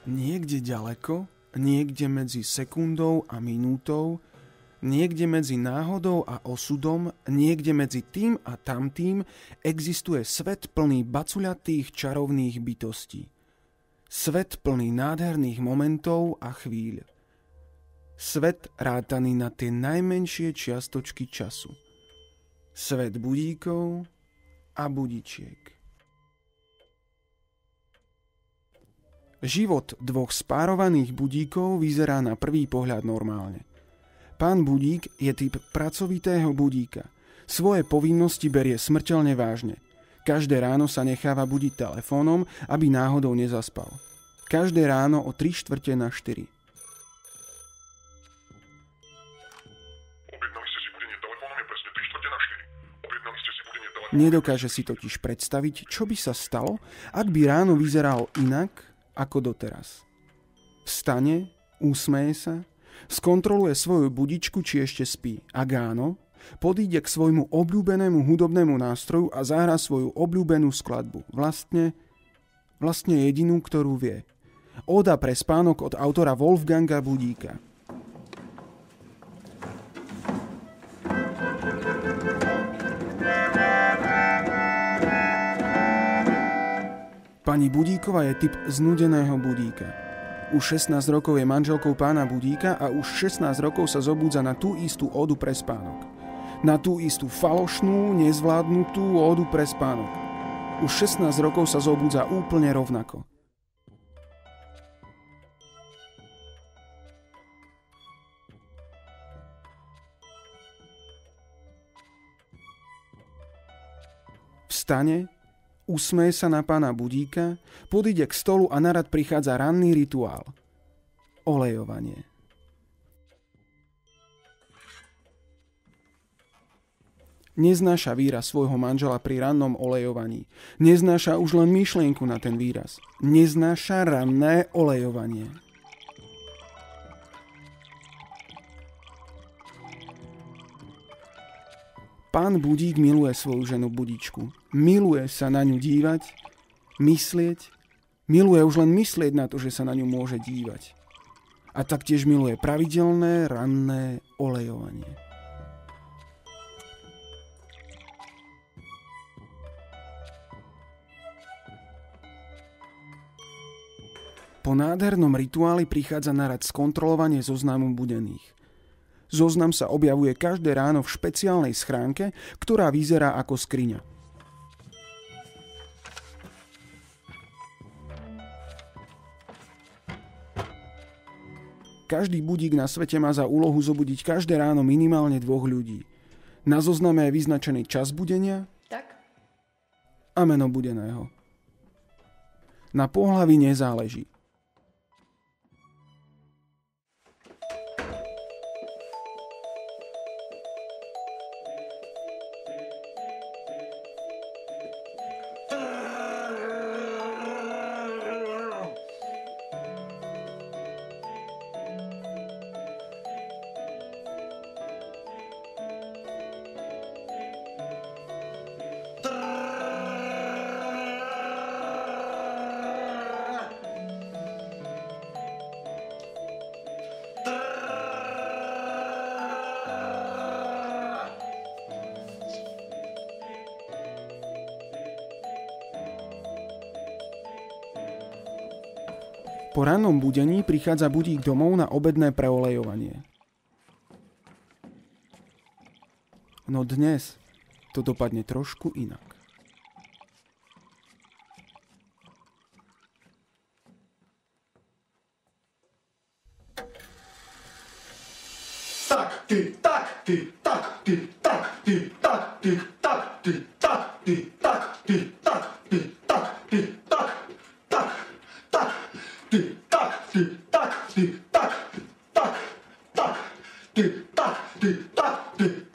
Niekde ďaleko, niekde medzi sekundou a minútou, niekde medzi náhodou a osudom, niekde medzi tým a tamtým existuje svet plný bacuľatých čarovných bytostí. Svet plný nádherných momentov a chvíľ. Svet rátaný na tie najmenšie čiastočky času. Svet budíkov a budičiek. Život dvoch spárovaných budíkov vyzerá na prvý pohľad normálne. Pán budík je typ pracovitého budíka. Svoje povinnosti berie smrteľne vážne. Každé ráno sa necháva budiť telefónom, aby náhodou nezaspal. Každé ráno o 3:45. Objednali ste si budenie telefónom, je presne 3:45. Objednali ste si budenie telefónom. Nedokáže si totiž predstaviť, čo by sa stalo, ak by ráno vyzeral inak ako doteraz. Vstane, usmeje sa, skontroluje svoju budičku, či ešte spí. Ak áno, podíde k svojmu obľúbenému hudobnému nástroju a zahrá svoju obľúbenú skladbu. Vlastne jedinú, ktorú vie. Óda pre spánok od autora Wolfganga Budíka. Pani Budíková je typ znudeného budíka. Už 16 rokov je manželkou pána Budíka a už 16 rokov sa zobúdza na tú istú ódu pre spánok. Na tú istú falošnú, nezvládnutú ódu pre spánok. Už 16 rokov sa zobúdza úplne rovnako. Vstane, usmeje sa na pána Budíka, podíde k stolu a narad prichádza ranný rituál. Olejovanie. Neznáša výraz svojho manžela pri rannom olejovaní. Neznáša už len myšlienku na ten výraz. Neznáša ranné olejovanie. Pán Budík miluje svoju ženu Budičku. Miluje sa na ňu dívať, myslieť. Miluje už len myslieť na to, že sa na ňu môže dívať. A taktiež miluje pravidelné ranné olejovanie. Po nádhernom rituáli prichádza na rad skontrolovanie zoznamu budených. Zoznam sa objavuje každé ráno v špeciálnej schránke, ktorá vyzerá ako skriňa. Každý budík na svete má za úlohu zobudiť každé ráno minimálne 2 ľudí. Na zozname je vyznačený čas budenia a meno budeného. Na pohlaví nezáleží. Po rannom budení prichádza budík domov na obedné preolejovanie. No dnes to dopadne trošku inak. Tak, ty, tak, ty, tak, ty, tak, ty, tak, ty, tak, ty, tak, ty, tak, ty, tak, ty, tak, ty, tak, tak, tak, ty, tak, ty, tak, ty, tak, tak, tak, ty, tak, ty, tak, ty.